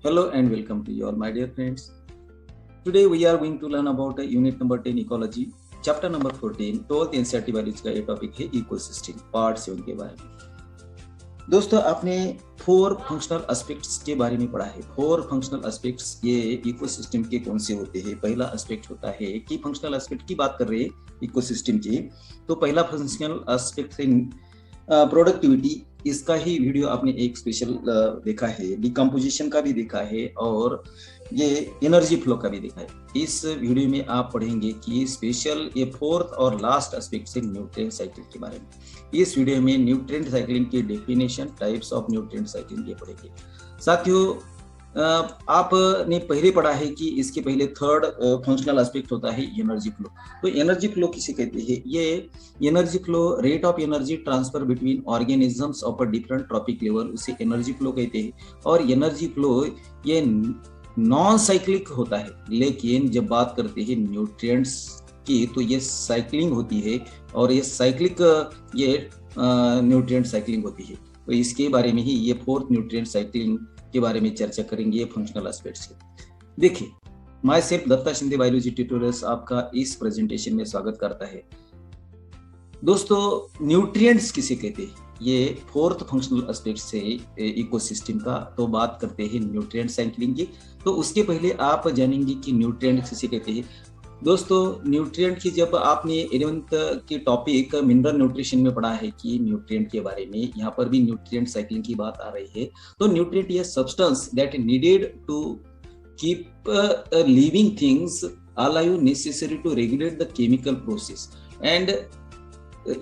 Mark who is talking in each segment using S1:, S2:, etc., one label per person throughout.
S1: Hello and welcome to you all, my dear friends. Today we are going to learn about unit number 10 ecology, chapter number 14, 12th NCERT biology का ये topic है ecosystem, part 7 के बारे में। दोस्तों, आपने 4 functional aspects के बारे में पढ़ा है। 4 फंक्शनल एस्पेक्ट्स ये इकोसिस्टम के कौन से होते हैं। पहला एस्पेक्ट होता है कि फंक्शनल एस्पेक्ट की बात कर रहे हैं इकोसिस्टम की, तो पहला फंक्शनल एस्पेक्ट है प्रोडक्टिविटी। इसका ही वीडियो आपने एक स्पेशल देखा है, डिकम्पोजिशन का भी देखा है और ये एनर्जी फ्लो का भी देखा है। इस वीडियो में आप पढ़ेंगे कि स्पेशल ये 4th और लास्ट एस्पेक्ट से न्यूट्रिएंट साइकिल के बारे में। इस वीडियो में न्यूट्रिएंट साइक्लिंग की definition, types of nutrient cycling ये पढ़ेंगे। साथियों, आपने पहले पढ़ा है कि इसके पहले 3rd फंक्शनल एस्पेक्ट होता है एनर्जी फ्लो। तो एनर्जी फ्लो किसे कहते हैं? ये energy flow rate of energy transfer between organisms of a different trophic level, उसे एनर्जी फ्लो कहते हैं। और एनर्जी फ्लो ये नॉन साइक्लिक होता है, लेकिन जब बात करते हैं न्यूट्रिएंट्स की तो ये साइक्लिंग होती है और ये साइक्लिक ये न्यूट्रिएंट साइक्लिंग होती है। तो इसके बारे में ही ये 4th न्यूट्रिएंट साइक्लिंग के बारे में चर्चा करेंगे ये फंक्शनल एस्पेक्ट्स के। देखिए, myself Datta Shinde biology tutorials आपका इस प्रेजेंटेशन में स्वागत करता है। दोस्तों, न्यूट्रिएंट्स किसे कहते हैं? ये 4th फंक्शनल एस्पेक्ट से इकोसिस्टम का तो बात करते हैं न्यूट्रिएंट साइक्लिंग की। तो उसके पहले आप जानेंगे कि न्यूट्रिएंट किसे कहते हैं। दोस्तों, न्यूट्रिएंट की जब आपने 11th की टॉपिक मिनरल न्यूट्रिशन में पढ़ा है कि न्यूट्रिएंट के बारे में, यहाँ पर भी न्यूट्रिएंट साइक्लिंग की बात आ रही है। तो न्यूट्रिएंट ये substance that needed to keep living things alive necessary to regulate the chemical process. And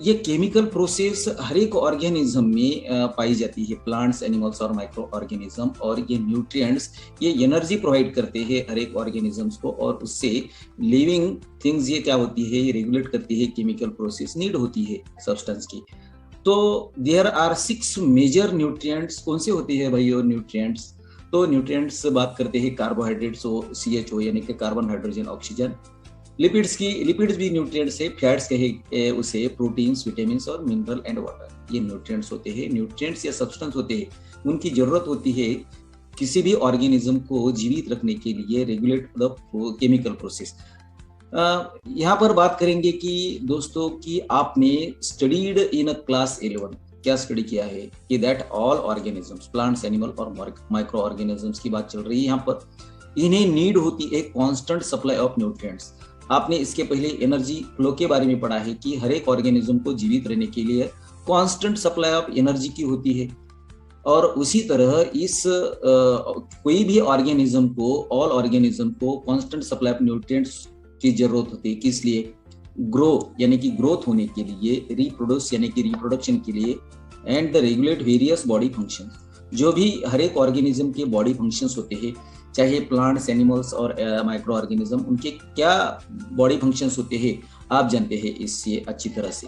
S1: ये केमिकल प्रोसेस हर एक ऑर्गेनिज्म में पाई जाती है, प्लांट्स, एनिमल्स और माइक्रो ऑर्गेनिज्म। और ये न्यूट्रिएंट्स ये एनर्जी प्रोवाइड करते हैं हर एक ऑर्गेनिजम्स को, और उससे लिविंग थिंग्स ये क्या होती है, ये रेगुलेट करती है केमिकल प्रोसेस, नीड होती है सब्सटेंस की। तो देयर आर 6 मेजर न्यूट्रिएंट्स। कौन से होते हैं भाई और न्यूट्रिएंट्स? तो न्यूट्रिएंट्स बात करते हैं कार्बोहाइड्रेट्स, CHO यानी कि कार्बन, हाइड्रोजन, ऑक्सीजन। लिपिड्स भी न्यूट्रिएंट्स है, फैट्स कहे उसे, प्रोटीन्स, विटामिन्स और मिनरल एंड वाटर, ये न्यूट्रिएंट्स होते हैं। न्यूट्रिएंट्स या सब्सटेंस होते हैं, उनकी जरूरत होती है किसी भी ऑर्गेनिज्म को जीवित रखने के लिए, रेगुलेट द केमिकल प्रोसेस। यहाँ पर बात करेंगे कि दोस्तों कि आपने स्टडीड इन क्लास 11 क्या स्टडी किया है कि that all organisms, plants, animal और माइक्रो ऑर्गेनिजम्स की बात चल रही है यहाँ पर। इन्हें नीड होती है कांस्टेंट सप्लाई ऑफ न्यूट्रिएंट्स। आपने इसके पहले एनर्जी फ्लो के बारे में पढ़ा है कि हर एक ऑर्गेनिज्म को जीवित रहने के लिए कांस्टेंट सप्लाई ऑफ एनर्जी की होती है। और उसी तरह इस कोई भी ऑर्गेनिज्म को, ऑल ऑर्गेनिज्म को कांस्टेंट सप्लाई ऑफ न्यूट्रिएंट्स की जरूरत होती है। किस लिए? ग्रो यानी कि ग्रोथ होने के लिए, रिप्रोड्यूस यानी कि रिप्रोडक्शन के लिए, and the regulate various body function. जो भी हर एक ऑर्गेनिज्म के बॉडी फंक्शंस होते हैं, चाहे प्लांट्स, एनिमल्स और माइक्रो ऑर्गेनिज्म, उनके क्या बॉडी फंक्शंस होते हैं आप जानते हैं इससे अच्छी तरह से।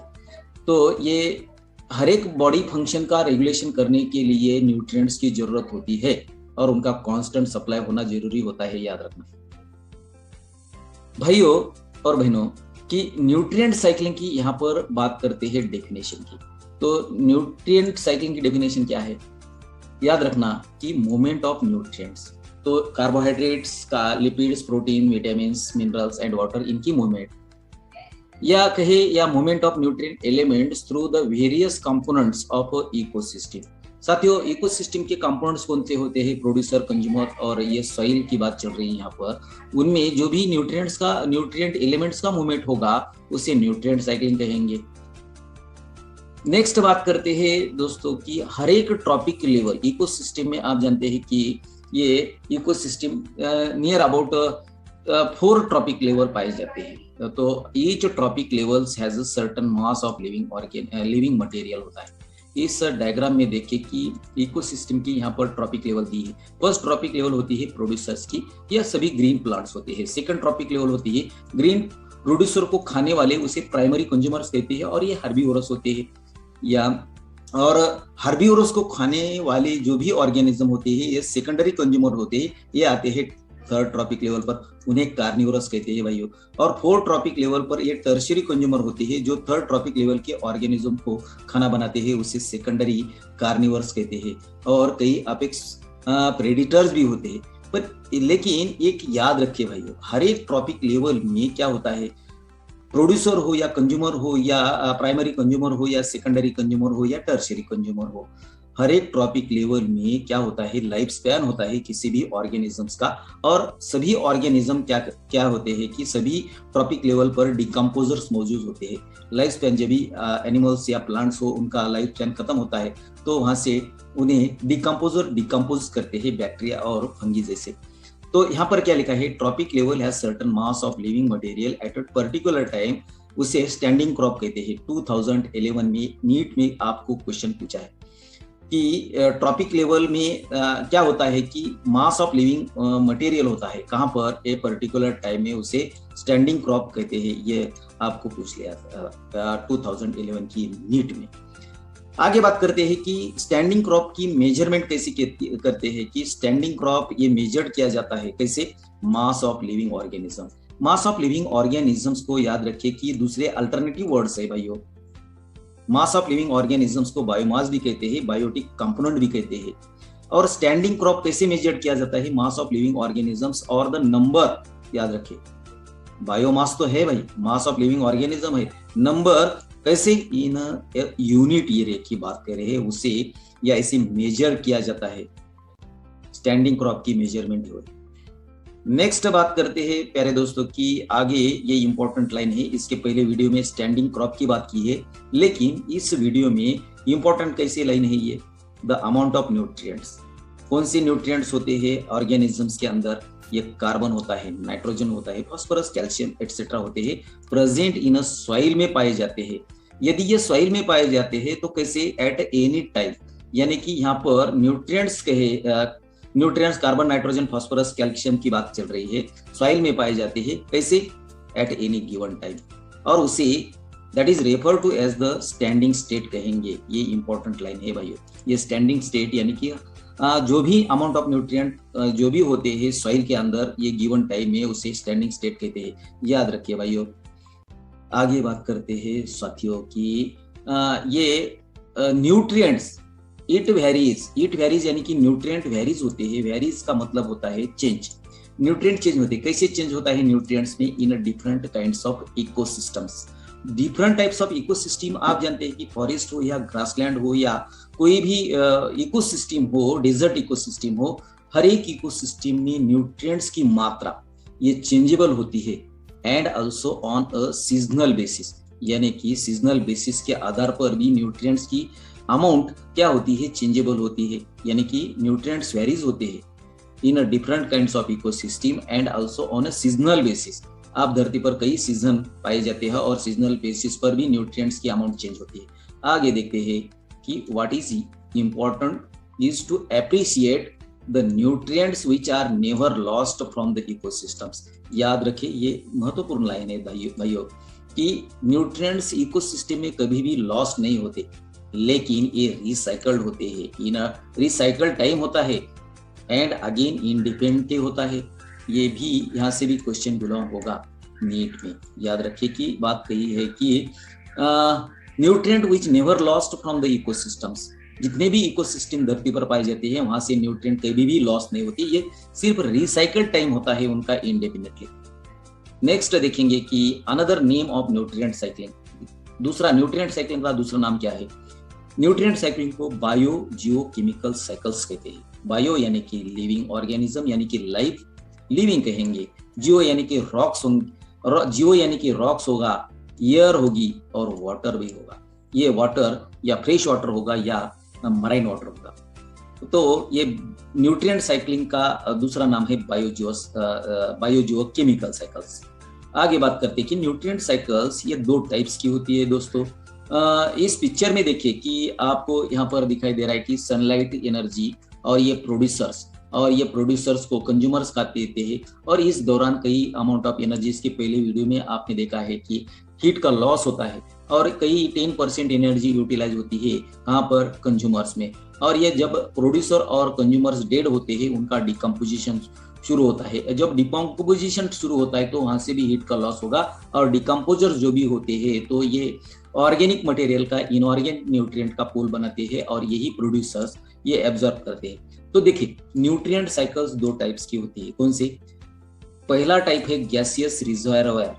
S1: तो ये हर एक बॉडी फंक्शन का रेगुलेशन करने के लिए न्यूट्रिएंट्स की जरूरत होती है और उनका कांस्टेंट सप्लाई होना जरूरी होता है, याद रखना। भाइयों और बहनों, कि न्यूट्रिएंट साइक्लिंग की यहाँ पर बात करते हैं डेफिनेशन की। तो न्यूट्रिएंट साइक्लिंग की डेफिनेशन क्या है? याद रखना कि मूवमेंट ऑफ न्यूट्रिएंट्स, तो कार्बोहाइड्रेट्स का, lipids, protein, vitamins, minerals and water, इनकी मूवमेंट, या कहे या movement of nutrient elements through the various components of ecosystem. साथियों, इकोसिस्टम के कंपोनेंट्स कौन से होते हैं? प्रोड्यूसर, कंज्यूमर और ये सॉइल की बात चल रही है यहाँ पर। उनमें जो भी न्यूट्रिएंट एलिमेंट्स का मूवमेंट होगा उसे न्यूट्रिएंट साइक्लिंग कहेंगे। नेक्स्ट बात करते हैं दोस्तों कि हर एक ट्रॉपिक लेवल इकोसिस्टम में, आप जानते हैं कि ये ecosystem near about 4 trophic level पाए जाते हैं। तो each trophic levels has a certain mass of living material होता है। इस डायग्राम में देखिए कि इकोसिस्टम की यहाँ पर ट्रॉपिक लेवल दी है। फर्स्ट ट्रॉपिक लेवल होती है प्रोड्यूसर्स की, यह सभी ग्रीन प्लांट्स होते हैं। सेकंड ट्रॉपिक लेवल होती है ग्रीन प्रोड्यूसर को खाने वाले, उसे प्राइमरी कंज्यूमर्स कहते हैं, और ये हर्बीवोरस होते हैं। या और हर्बीवोरस को खाने वाले जो भी ऑर्गेनिज्म होते हैं ये सेकेंडरी कंज्यूमर होते हैं, ये आते हैं 3rd ट्रॉपिक लेवल पर, उन्हें कार्निवोरस कहते हैं भाइयों। और 4th ट्रॉपिक लेवल पर ये टर्शियरी कंज्यूमर होते हैं, जो 3rd ट्रॉपिक लेवल के ऑर्गेनिज्म को खाना बनाते हैं, उसे सेकेंडरी कार्निवोरस कहते हैं। और कई अपेक्स प्रेडिटर्स भी होते हैं। पर लेकिन एक याद रखिए भाइयों, हर एक ट्रॉपिक लेवल में क्या होता है, प्रोड्यूसर हो या कंज्यूमर हो या प्राइमरी कंज्यूमर हो या सेकेंडरी कंज्यूमर हो या टर्शियरी कंज्यूमर हो, हर एक ट्रॉपिक लेवल में क्या होता है, लाइफ स्पैन होता है किसी भी ऑर्गेनिजम्स का। और सभी ऑर्गेनिज्म क्या क्या होते हैं कि सभी ट्रॉपिक लेवल पर डिकम्पोजर्स मौजूद होते हैं। लाइफ स्पैन जब भी एनिमल्स या प्लांट्स हो उनका लाइफ स्पैन खत्म होता है तो वहां से उन्हें डिकम्पोजर डिकम्पोज करते हैं, बैक्टीरिया और फंगी जैसे। तो यहाँ पर क्या लिखा है, trophic level has certain mass of living material at a particular time, उसे स्टैंडिंग क्रॉप कहते हैं। 2011 में नीट में आपको क्वेश्चन पूछा है कि ट्रॉपिक लेवल में क्या होता है कि मास ऑफ लिविंग मटेरियल होता है कहाँ पर, ए पर्टिकुलर टाइम में उसे स्टैंडिंग क्रॉप कहते हैं। ये आपको पूछ लिया 2011 की नीट में। आगे बात करते हैं कि स्टैंडिंग क्रॉप की मेजरमेंट कैसे करते हैं, कि स्टैंडिंग क्रॉप ये मेजर्ड किया जाता है कैसे, mass of living organism. Mass of living organisms को याद रखिए कि दूसरे अल्टरनेटिव वर्ड्स है भाइयों। मास ऑफ लिविंग ऑर्गेनिजम्स को बायोमास भी कहते हैं, बायोटिक कंपोनेंट भी कहते हैं। और स्टैंडिंग क्रॉप कैसे मेजर किया जाता है, मास ऑफ लिविंग ऑर्गेनिजम्स और द नंबर, याद रखिए बायोमास तो है भाई, मास ऑफ लिविंग ऑर्गेनिज्म है, नंबर कैसे, इन यूनिट ईयर की बात कर रहे हैं उसे, या इसे मेजर किया जाता है, स्टैंडिंग क्रॉप की मेजरमेंट हो। नेक्स्ट बात करते हैं प्यारे दोस्तों की आगे, ये इंपॉर्टेंट लाइन है, इसके पहले वीडियो में स्टैंडिंग क्रॉप की बात की है, लेकिन इस वीडियो में इंपॉर्टेंट कैसे लाइन है ये, द अमाउंट ऑफ न्यूट्रिएंट्स। कौन से न्यूट्रिएंट्स होते हैं ऑर्गेनिजम्स के अंदर, ये कार्बन होता है, नाइट्रोजन होता है, फास्फोरस, कैल्शियम एटसेट्रा होते हैं, प्रेजेंट इन अ सॉइल में पाए जाते हैं। यदि ये सॉइल में पाए जाते हैं तो कैसे, एट एनी टाइम, यानी कि यहाँ पर न्यूट्रिएंट्स कहे, nutrients carbon, nitrogen, phosphorus, calcium की बात चल रही है, सॉइल में पाए जाते हैं कैसे, एट एनी गिवन टाइम, और उसे that is refer to as the standing state कहेंगे। ये इंपॉर्टेंट लाइन है भाइयों, ये स्टैंडिंग स्टेट यानी कि जो भी अमाउंट ऑफ न्यूट्रिएंट जो भी होते हैं सॉइल के अंदर ये गिवन टाइम में उसे स्टैंडिंग स्टेट कहते हैं, याद रखिए भाइयों। आगे बात करते हैं साथियों की ये न्यूट्रिएंट्स, इट वेरीज यानी कि न्यूट्रिएंट वेरीज होते हैं, वेरीज का मतलब होता है चेंज, न्यूट्रिएंट चेंज होते हैं। कैसे चेंज होता है न्यूट्रिएंट्स में, in different kinds of ecosystems. Different types of ecosystem आप जानते हैं कि फॉरेस्ट हो या ग्रासलैंड हो या कोई भी इकोसिस्टम हो, डेजर्ट इकोसिस्टम हो, हर एक इकोसिस्टम में न्यूट्रिएंट्स की मात्रा ये चेंजेबल होती है, and also on a seasonal basis, यानी कि सीजनल बेसिस के आधार पर भी न्यूट्रिएंट्स की अमाउंट क्या होती है, चेंजेबल होती है, यानी कि न्यूट्रिएंट्स वेरीज होते हैं in a different kinds of ecosystem and also on a seasonal basis. आप धरती पर कई सीजन पाए जाते हैं और सीजनल बेसिस पर भी न्यूट्रिएंट्स की अमाउंट चेंज होती है। आगे देखते हैं कि what is important is to appreciate the nutrients which are never lost from the ecosystems. याद रखिए ये महत्वपूर्ण लाइन है भाइयों कि न्यूट्रिएंट्स इकोसिस्टम में कभी भी लॉस्ट नहीं होते, लेकिन ये रिसाइकल्ड होते हैं, इन रिसाइकल टाइम होता है एंड अगेन इंडिपेंडेंट होता है। ये भी यहाँ से भी क्वेश्चन बिलोंग होगा नीट में, याद रखिए कि बात कही है कि nutrient which never lost from the ecosystems, जितने भी इकोसिस्टम धरती पर पाए जाते हैं वहां से न्यूट्रिएंट कभी भी लॉस नहीं होती, ये सिर्फ रिसाइकल टाइम होता है उनका इंडेफिनिटली। नेक्स्ट देखेंगे कि another name of nutrient cycling, दूसरा न्यूट्रिएंट साइक्लिंग का दूसरा नाम क्या है, न्यूट्रिएंट साइक्लिंग को बायो जियोकेमिकल साइकिल्स कहते हैं। बायो यानी कि लिविंग ऑर्गेनिज्म यानी कि लाइफ लिविंग कहेंगे, जियो यानी कि रॉक्स, जियो यानी कि रॉक्स होगा, एयर होगी और वाटर भी होगा। ये वाटर या फ्रेश वाटर होगा या मराइन वाटर होगा। तो ये न्यूट्रिएंट साइक्लिंग का दूसरा नाम है बायोजियोकेमिकल साइकिल्स। आगे बात करते हैं कि न्यूट्रिएंट साइकिल्स ये दो टाइप्स की होती है दोस्तों। इस पिक्चर में देखिए कि आपको यहाँ पर दिखाई दे रहा है कि सनलाइट एनर्जी और ये प्रोड्यूसर्स को कंज्यूमर्स का देते हैं, और इस दौरान कई अमाउंट ऑफ एनर्जी, इसके पहले वीडियो में आपने देखा है कि हीट का लॉस होता है और कई 10% एनर्जी यूटिलाइज होती है कहाँ पर, कंज्यूमर्स में। और ये जब प्रोड्यूसर और कंज्यूमर्स डेड होते हैं उनका डिकम्पोजिशन शुरू होता है। जब डिकम्पोजिशन शुरू होता है तो वहां से भी हीट का लॉस होगा, और डिकम्पोजर्स जो भी होते हैं तो ये ऑर्गेनिक मटेरियल का इनऑर्गेनिक न्यूट्रिएंट का पूल बनाते हैं और यही प्रोड्यूसर्स ये एब्जॉर्ब करते हैं। तो देखिए न्यूट्रिएंट साइकिल्स दो टाइप्स की होती है। कौन सी? पहला टाइप है गैसियस रिजर्वायर।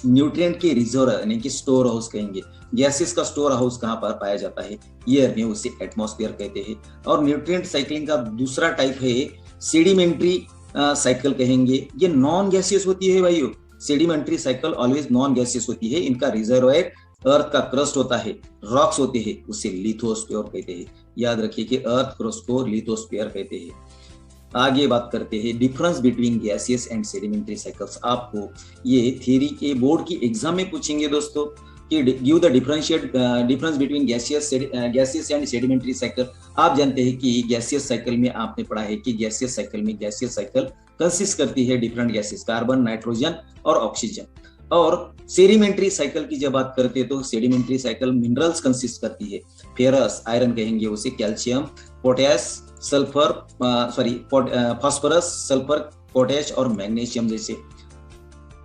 S1: न्यूट्रिएंट के रिजर्व यानी कि स्टोर हाउस कहेंगे। गैसेस का स्टोर हाउस कहाँ पर पाया जाता है? एयर में, उसे एटमॉस्फेयर कहते हैं। और न्यूट्रिएंट साइकिलिंग का दूसरा टाइप है सेडिमेंट्री साइकिल कहेंगे। ये नॉन गैसियस होती है भाइयों। Sedimentary cycle always non gaseous होती है। इनका रिजर्वायर अर्थ का क्रस्ट होता है, रॉक्स होते हैं, उसे लिथोस्फीयर कहते हैं। याद रखिए कि अर्थ क्रस्ट को लिथोस्फीयर कहते हैं। आगे बात करते हैं difference between gaseous and sedimentary cycles. आपको ये थ्योरी के बोर्ड की एग्जाम में पूछेंगे दोस्तों कि give the difference between gaseous and sedimentary cycle. आप जानते हैं कि गैसियस साइकिल में आपने पढ़ा है कि गैसियस साइकिल कंसिस्ट करती है डिफरेंट गैसेस, कार्बन, नाइट्रोजन और ऑक्सीजन। और सेडिमेंट्री साइकिल की जब बात करते हैं तो सेडिमेंट्री साइकिल मिनरल्स कंसिस्ट करती है। फेरस, आयरन कहेंगे उसे, calcium, potash, sulphur phosphorus, sulphur, potash और मैग्नीशियम जैसे।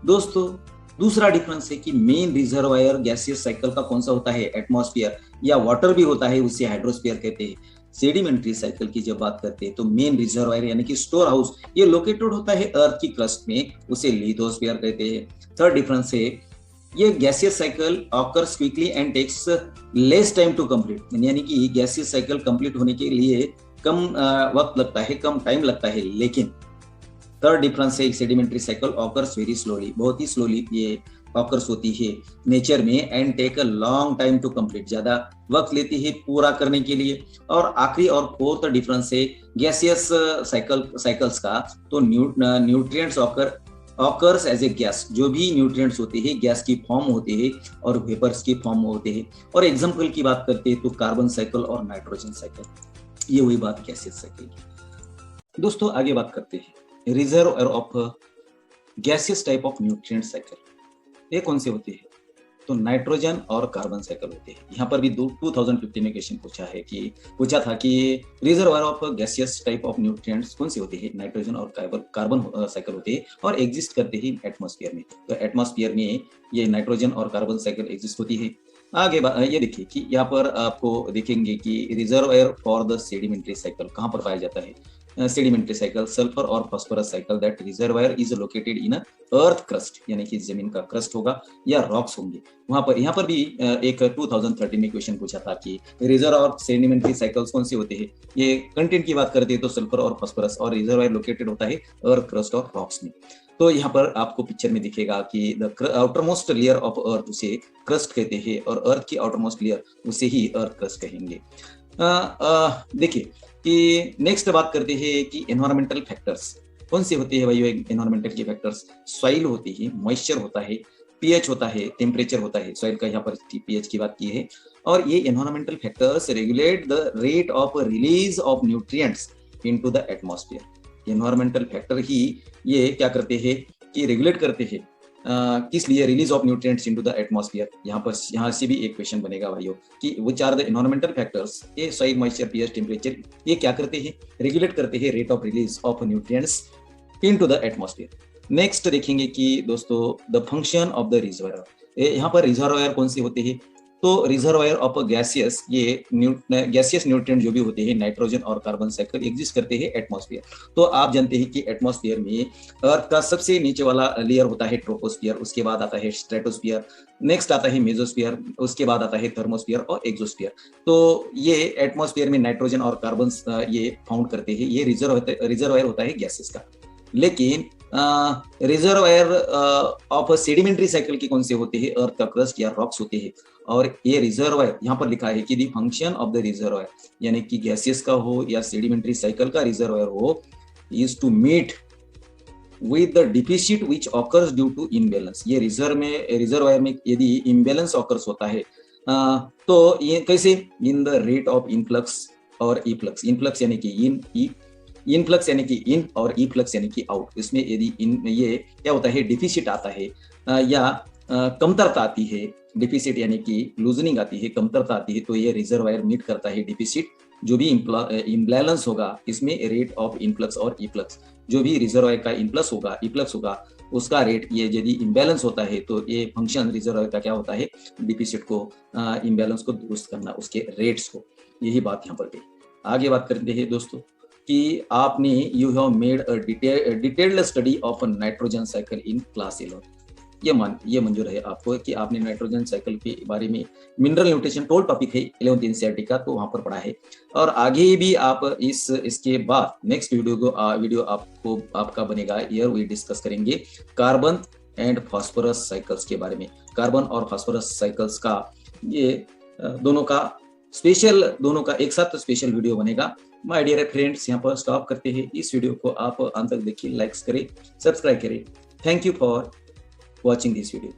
S1: दोस्तों दूसरा डिफरेंस है कि मेन रिजर्वायर गैसियस साइकिल का कौन सा होता है? एटमॉस्फेयर, या वाटर भी होता है, उसे हाइड्रोस्फीयर कहते हैं। सेडिमेंट्री साइकिल की जब बात करते हैं तो मेन रिजर्वायर यानी कि स्टोर हाउस ये लोकेटेड होता है अर्थ की क्रस्ट में, उसे लिथोस्फीयर कहते हैं। थर्ड डिफरेंस है ये gaseous cycle occurs quickly and takes less time to complete, यानी कि गैसियस साइकिल कंप्लीट होने के लिए कम वक्त लगता है, कम टाइम लगता है। लेकिन थर्ड डिफरेंस है sedimentary cycle occurs very slowly, बहुत ही स्लोली ये ऑकर्स होती है नेचर में, and take a long time to complete, ज्यादा वक्त लेती है पूरा करने के लिए। और आखिरी और फोर्थ डिफरेंस है गैसियस साइकिल्स का, तो nutrients occurs as a gas. जो भी न्यूट्रिएंट्स होते हैं गैस की फॉर्म होते हैं और वेपर्स की फॉर्म होते हैं। और एग्जांपल की बात करते हैं तो कार्बन साइकिल और नाइट्रोजन साइकिल, ये हुई बात गैसियस साइकिल की। दोस्तों आगे बात करते हैं reservoir of gaseous type of nutrient cycle. ये कौन से होते हैं? तो नाइट्रोजन और कार्बन साइकिल होते हैं। यहाँ पर भी 2015 में क्वेश्चन पूछा था कि reservoir of gaseous type of nutrients कौन से होते हैं? नाइट्रोजन और कार्बन साइकिल होते हैं और एग्जिस्ट करते हैं एटमॉस्फेयर में। तो एटमॉस्फेयर में ये नाइट्रोजन और कार्बन साइकिल एग्जिस्ट होती है। आगे ये देखिए कि यहाँ पर आपको देखेंगे कि reservoir for the sedimentary cycle कहाँ पर पाया जाता है? सेडिमेंट्री साइकिल सल्फर और phosphorus cycle, that reservoir is located in earth crust, यानी कि जमीन का क्रस्ट होगा या रॉक्स होंगे वहां पर। यहाँ पर भी एक 2013 में क्वेश्चन पूछा था कि रिजर्वायर और सेडिमेंट्री साइकिल्स कौन से होते हैं। ये कंटेंट की बात करते हैं तो सल्फर और फास्फोरस, और रिजर्वायर लोकेटेड होता है अर्थ क्रस्ट और रॉक्स में। तो यहाँ पर आपको पिक्चर में दिखेगा कि the outermost layer of earth उसे क्रस्ट कहते हैं और अर्थ की आउटरमोस्ट लेयर उसे ही अर्थ क्रस्ट कहेंगे। देखिए कि नेक्स्ट बात करते हैं कि एनवायरमेंटल फैक्टर्स कौन से होते हैं भाई? एनवायरमेंटल के फैक्टर्स सॉइल होती है, मॉइस्चर होता है, पीएच होता है, टेम्परेचर होता है। सॉइल का यहाँ पर पीएच की बात की है। और ये environmental factors regulate the rate of release of nutrients into the atmosphere. Environmental factor ही ये क्या करते हैं कि रेगुलेट करते हैं किस लिए? Release of nutrients into the atmosphere. यहाँ से भी एक क्वेश्चन बनेगा भाइयों कि which are the environmental factors, ये सॉइल, मॉइस्चर, पीएच, टेम्परेचर, ये क्या करते हैं? रेगुलेट करते हैं rate of release of nutrients into the atmosphere. Next देखेंगे कि दोस्तों the function of the reservoir. यहाँ पर रिजर्वायर कौन से होते हैं? तो रिजर्वायर ऑफ गैसियस, ये गैसियस न्यूट्रिएंट जो भी होते हैं नाइट्रोजन और कार्बन साइकिल एग्जिस्ट करते हैं एटमॉस्फेयर। तो आप जानते हैं कि एटमॉस्फेयर में अर्थ का सबसे नीचे वाला लेयर होता है ट्रोपोस्फियर, उसके बाद आता है स्ट्रेटोस्फियर, नेक्स्ट आता है मेसोस्फियर, उसके बाद आता है थर्मोस्फियर और एक्सोस्फियर। तो ये एटमॉस्फेयर में नाइट्रोजन और कार्बन ये फाउंड करते हैं। ये रिजर्वायर होता है गैसेस का। लेकिन रिजर्वायर ऑफ सेडिमेंट्री साइकिल के कौन से होते हैं? अर्थ का क्रस्ट या रॉक्स होते हैं। और ये रिजर्वायर यहाँ पर लिखा है कि the function of the reservoir, यानी कि गैसियस का हो या सेडिमेंट्री साइकिल का रिजर्वायर हो, is to meet with the deficit which occurs due to imbalance. ये रिजर्वायर में यदि इम्बैलेंस ऑकर्स होता है तो ये कैसे? In the rate of influx और इफ्लक्स। इनफ्लक्स यानी कि इनफ्लक्स यानी कि इन और इफ्लक्स यानी कि आउट। इसमें यदि ये क्या होता है? डिफिसिट आता है या कमतरता आती है। डिफिसिट यानी कि लूजनिंग आती है, कमतरता आती है, तो ये रिजर्वायर मीट करता है डिफिसिट। जो भी इम्बैलेंस होगा इसमें रेट ऑफ इनफ्लक्स और इफ्लक्स, जो भी रिजर्वायर का इनफ्लक्स होगा उसका रेट, ये यदि इम्बैलेंस होता है तो ये फंक्शन रिजर्वायर का क्या होता है? डिफिसिट को, इम्बैलेंस को दुरुस्त करना, उसके रेट्स को। यही बात यहाँ पर गई। आगे बात करते हैं दोस्तों कि आपने you have made a detailed study of nitrogen cycle in class 11। ये मंजूर है आपको कि आपने नाइट्रोजन साइकिल के बारे में मिनरल न्यूट्रिशन टोल टॉपिक है 11th एनसीईआरटी का, तो वहां पर पढ़ा है। और आगे भी आप इसके बाद नेक्स्ट वीडियो आपको आपका बनेगा, ईयर वी डिस्कस करेंगे कार्बन एंड फास्फोरस साइकिल्स के बारे में। कार्बन और फास्फोरस साइकिल्स का ये दोनों का एक साथ स्पेशल वीडियो बनेगा। माय डियर फ्रेंड्स, यहाँ पर स्टॉप करते हैं। इस वीडियो को आप अंत तक देखिए, लाइक्स करें, सब्सक्राइब करें। Thank you for watching this video.